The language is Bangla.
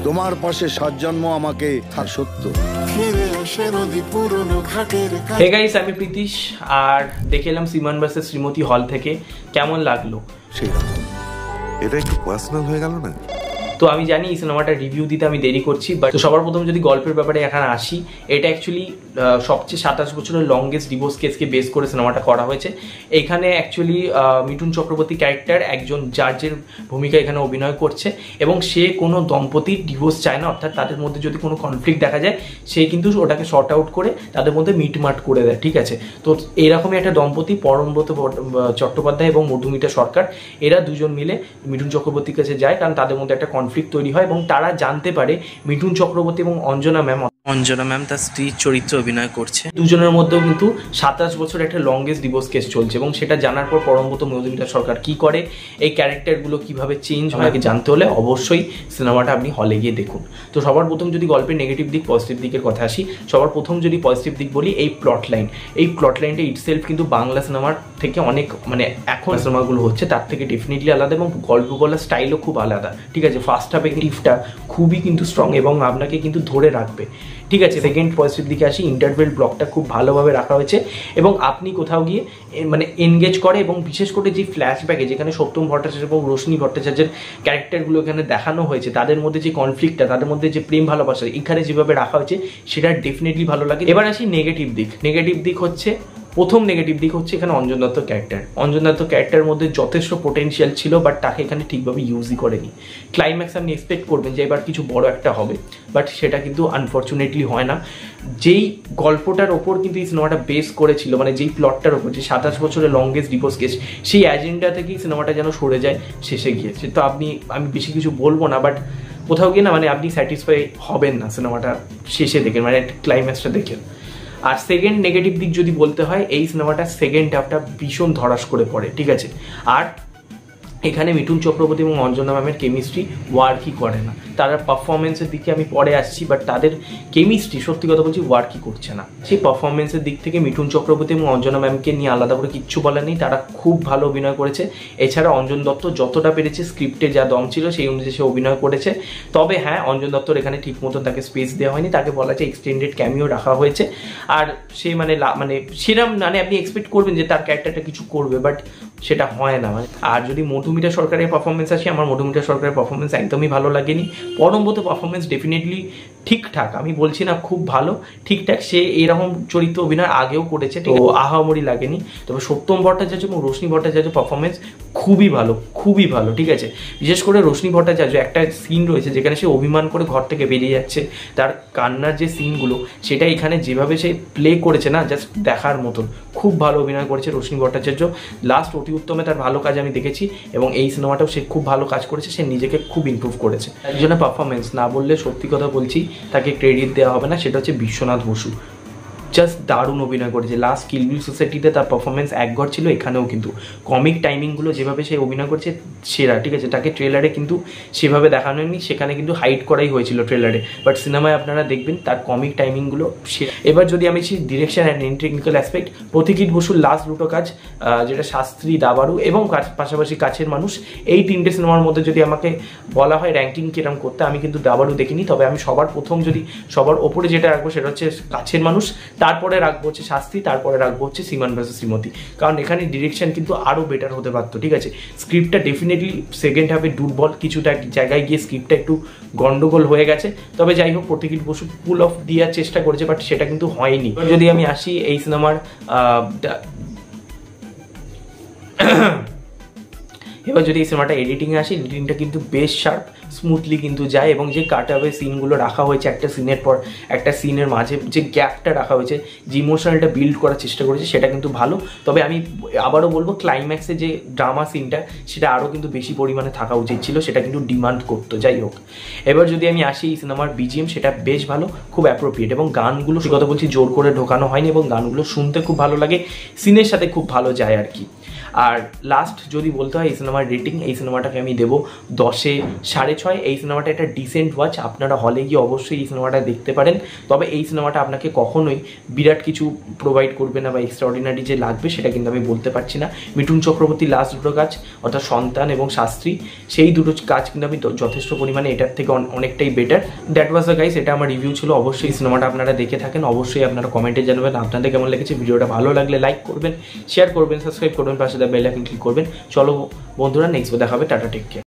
তোমার পাশে 7 জন্ম আমাকে সত্য। হে গাইস, আমি প্রীতিশ আর দেখে এলাম সিমান ভার্সেস শ্রীমতী হল থেকে। কেমন লাগলো? সেরকম এটা একটু পার্সোনাল হয়ে গেল না? তো আমি জানি এই সিনেমাটা রিভিউ দিতে আমি দেরি করছি, বাট সবার প্রথম যদি গল্পের ব্যাপারে এখানে আসি, এটা অ্যাকচুয়ালি সবচেয়ে 27 বছরের লংগেস্ট ডিভোর্স কেসকে বেস করে সিনেমাটা করা হয়েছে। এখানে অ্যাকচুয়ালি মিঠুন চক্রবর্তী ক্যারেক্টার একজন জাজের ভূমিকা এখানে অভিনয় করছে এবং সে কোনো দম্পতির ডিভোর্স চায় না, অর্থাৎ তাদের মধ্যে যদি কোনো কনফ্লিক্ট দেখা যায় সে কিন্তু ওটাকে শর্ট আউট করে তাদের মধ্যে মিটমাট করে দেয়, ঠিক আছে। তো এরকমই একটা দম্পতি পরমব্রত চট্টোপাধ্যায় এবং মধুমিতা সরকার, এরা দুজন মিলে মিঠুন চক্রবর্তীর কাছে যায়, কারণ তাদের মধ্যে একটা কনফ্লিক্ট তৈরি হয় এবং তারা জানতে পারে মিঠুন চক্রবর্তী এবং অঞ্জনা ম্যাম তার স্ত্রীর চরিত্রে অভিনয় করছে। দুজনের মধ্যেও কিন্তু 27 বছর একটা লংগেস্ট ডিভোর্স কেস চলছে এবং সেটা জানার পর পরমব্রত মধুমিতা সরকার কি করে, এই ক্যারেক্টারগুলো কিভাবে চেঞ্জ হয় জানতে হলে অবশ্যই সিনেমাটা আপনি হলে গিয়ে দেখুন। তো সবার প্রথম যদি গল্পের নেগেটিভ দিক পজিটিভ দিকের কথা আসি, সবার প্রথম যদি পজিটিভ দিক বলি, এই প্লট লাইনটা ইটসেলফ কিন্তু বাংলা সিনেমার থেকে অনেক, মানে এখন সিনেমাগুলো হচ্ছে তার থেকে ডেফিনেটলি আলাদা এবং গল্প বলার স্টাইলও খুব আলাদা, ঠিক আছে। ফার্স্ট হাফে টিপটা খুবই কিন্তু স্ট্রং এবং আপনাকে কিন্তু ধরে রাখবে, ঠিক আছে। সেকেন্ড পজিটিভ দিকে আসি, ইন্টারভেল ব্লকটা খুব ভালোভাবে রাখা হয়েছে এবং আপনি কোথাও গিয়ে মানে এনগেজ করে, এবং বিশেষ করে যে ফ্ল্যাশব্যাকে যেখানে সত্যম ভট্টাচার্য এবং রোশনি ভট্টাচার্যের ক্যারেক্টারগুলো এখানে দেখানো হয়েছে, তাদের মধ্যে যে কনফ্লিক্টটা, তাদের মধ্যে যে প্রেম ভালোবাসা এখানে যেভাবে রাখা হয়েছে সেটা ডেফিনেটলি ভালো লাগে। এবার আসি নেগেটিভ দিক হচ্ছে, প্রথম নেগেটিভ দিক হচ্ছে এখানে অঞ্জন দত্ত ক্যারেক্টারের মধ্যে যথেষ্ট পোটেনশিয়াল ছিল, বাট তাকে এখানে ঠিকভাবে ইউজই করেনি। ক্লাইম্যাক্স আপনি এক্সপেক্ট করবেন যে এবার কিছু বড় একটা হবে, বাট সেটা কিন্তু আনফর্চুনেটলি হয় না। যেই গল্পটার ওপর কিন্তু এই সিনেমাটা বেস করেছিল, মানে যেই প্লটটার ওপর, যে 27 বছরের লংগেস্ট ডিভোর্স কেস, সেই অ্যাজেন্ডা থেকেই সিনেমাটা যেন সরে যায়, শেষে গিয়েছে। তো আমি বেশি কিছু বলবো না, বাট কোথাও গিয়ে না মানে আপনি স্যাটিসফাই হবেন না সিনেমাটা শেষে দেখে, মানে ক্লাইম্যাক্সটা দেখে। আর সেকেন্ড নেগেটিভ দিক যদি বলতে হয়, এই সিনেমাটা সেকেন্ড হাফটা ভীষণ ধরাস করে পড়ে, ঠিক আছে। আর এখানে মিঠুন চক্রবর্তী এবং অঞ্জনা ম্যামের কেমিস্ট্রি ওয়ার্কই করে না। তারা পারফরমেন্সের দিকে আমি পরে আসছি, বাট তাদের কেমিস্ট্রি সত্যি কথা বলছি ওয়ার্কই করছে না। সেই পারফরমেন্সের দিক থেকে মিঠুন চক্রবর্তী এবং অঞ্জনা ম্যামকে নিয়ে আলাদা করে কিচ্ছু বলার নেই, তারা খুব ভালো অভিনয় করেছে। এছাড়া অঞ্জন দত্ত যতটা পেরেছে, স্ক্রিপ্টে যা দম ছিল সেই অনুযায়ী সে অভিনয় করেছে। তবে হ্যাঁ, অঞ্জন দত্তর এখানে ঠিক মতন তাকে স্পেস দেওয়া হয়নি, তাকে বলা যায় এক্সটেন্ডেড ক্যামিও রাখা হয়েছে। আর সে মানে সেরকম মানে আপনি এক্সপেক্ট করবেন যে তার ক্যারেক্টারটা কিছু করবে, বাট সেটা হয় না। আর যদি মধুমিতা সরকারের পারফরমেন্স আসে, আমার মধুমিতা সরকারের পারফরমেন্স একদমই ভালো লাগেনি। পরমব্রত পারফরমেন্স ডেফিনেটলি ঠিকঠাক, আমি বলছি না খুব ভালো, ঠিকঠাক। সে এরকম চরিত্র অভিনয় আগেও করেছে, তো আহামরি লাগেনি। তবে সত্যম ভট্টাচার্য এবং রোশনি ভট্টাচার্য পারফরমেন্স খুবই ভালো, ঠিক আছে। বিশেষ করে রোশনি ভট্টাচার্য, একটা সিন রয়েছে যেখানে সে অভিমান করে ঘর থেকে বেরিয়ে যাচ্ছে, তার কান্নার যে সিনগুলো, সেটা এখানে যেভাবে সে প্লে করেছে না, জাস্ট দেখার মতন। খুব ভালো অভিনয় করেছে রোশনি ভট্টাচার্য। লাস্ট অতি উত্তমে তার ভালো কাজ আমি দেখেছি এবং এই সিনেমাটাও সে খুব ভালো কাজ করেছে, সে নিজেকে খুব ইমপ্রুভ করেছে। একজনের পারফরমেন্স না বললে সত্যি কথা বলছি তাকে ক্রেডিট দেওয়া হবে না, সেটা হচ্ছে বিশ্বনাথ বসু। জাস্ট দারুণ অভিনয় করেছে। লাস্ট কিল বিল সোসাইটিতে তার পারফরমেন্স একঘর ছিল, এখানেও কিন্তু কমিক টাইমিংগুলো যেভাবে সে অভিনয় করছে সেরা, ঠিক আছে। তাকে ট্রেলারে কিন্তু সেভাবে দেখানো হয়নি, সেখানে কিন্তু হাইড করাই হয়েছিল ট্রেলারে, বাট সিনেমায় আপনারা দেখবেন তার কমিক টাইমিংগুলো সেরা। এবার যদি আমি ডিরেকশন অ্যান্ড টেকনিক্যাল অ্যাসপেক্ট, পথিকৃৎ বসুর লাস্ট দুটো কাজ, যেটা শাস্ত্রী, দাবারু এবং পাশাপাশি কাছের মানুষ, এই তিনটে সিনেমার মধ্যে যদি আমাকে বলা হয় র্যাঙ্কিং কিরম করতে, আমি কিন্তু দাবারু দেখিনি। তবে আমি সবার প্রথম যদি সবার ওপরে যেটা রাখবো সেটা হচ্ছে কাছের মানুষ, তারপরে রাখবো হচ্ছে শাস্ত্রী, তারপরে রাখবো হচ্ছে সিমান ভার্সেস শ্রীমতী। কারণ এখানে ডিরেকশন কিন্তু আরও বেটার হতে পারতো, ঠিক আছে। স্ক্রিপ্টটা ডেফিনেটলি সেকেন্ড হাফে দুর্বল, কিছুটা জায়গায় গিয়ে স্ক্রিপ্টটা একটু গন্ডগোল হয়ে গেছে। তবে যাই হোক, পথিকৃৎ বসু পুল অফ দেওয়ার চেষ্টা করেছে, বাট সেটা কিন্তু হয়নি। যদি আমি আসি এই সিনেমার এবার যদি এই সিনেমাটা এডিটিংয়ে আসি, এডিটিংটা কিন্তু বেশ শার্প, স্মুথলি কিন্তু যায় এবং যে কাটআওয়ে সিনগুলো রাখা হয়েছে একটা সিনের পর একটা সিনের মাঝে যে গ্যাপটা রাখা হয়েছে, যে ইমোশনালটা বিল্ড করার চেষ্টা করেছে, সেটা কিন্তু ভালো। তবে আমি আবারও বলবো ক্লাইম্যাক্সে যে ড্রামা সিনটা, সেটা আরও কিন্তু বেশি পরিমাণে থাকা উচিত ছিল, সেটা কিন্তু ডিমান্ড করতো। যাই হোক, এবার যদি আমি আসি এই সিনেমার বিজিএম, সেটা বেশ ভালো, খুব অ্যাপ্রোপ্রিয়েট এবং গানগুলো সে কথা বলছি জোর করে ঢোকানো হয়নি এবং গানগুলো শুনতে খুব ভালো লাগে, সিনের সাথে খুব ভালো যায় আর কি। আর লাস্ট যদি বলতে হয় এই সিনেমার রেটিং, এই সিনেমাটাকে আমি দেবো 10-এ 6.5। এই সিনেমাটা একটা ডিসেন্ট ওয়াচ, আপনারা হলে গিয়ে অবশ্যই এই সিনেমাটা দেখতে পারেন। তবে এই সিনেমাটা আপনাকে কখনোই বিরাট কিছু প্রোভাইড করবে না বা এক্সট্রাঅর্ডিনারি যে লাগবে সেটা কিন্তু আমি বলতে পারছি না। মিঠুন চক্রবর্তীর লাস্ট দুটো কাজ অর্থাৎ সন্তান এবং শাস্ত্রী, সেই দুটো কাজ কিন্তু আমি যথেষ্ট পরিমাণে এটার থেকে অনেকটাই better. That was the guys, এটা আমার রিভিউ ছিল। অবশ্যই সিনেমাটা আপনারা দেখে থাকেন, অবশ্যই আপনারা কমেন্টে জানাবেন আপনাদের কেমন লেগেছে। ভিডিওটা ভালো লাগলে লাইক করবেন, শেয়ার করবেন, সাবস্ক্রাইব করবেন, পাশে বেল আইকন ক্লিক করবেন। চলো বন্ধুরা, নেক্সট দেখা হবে। Tata, take care.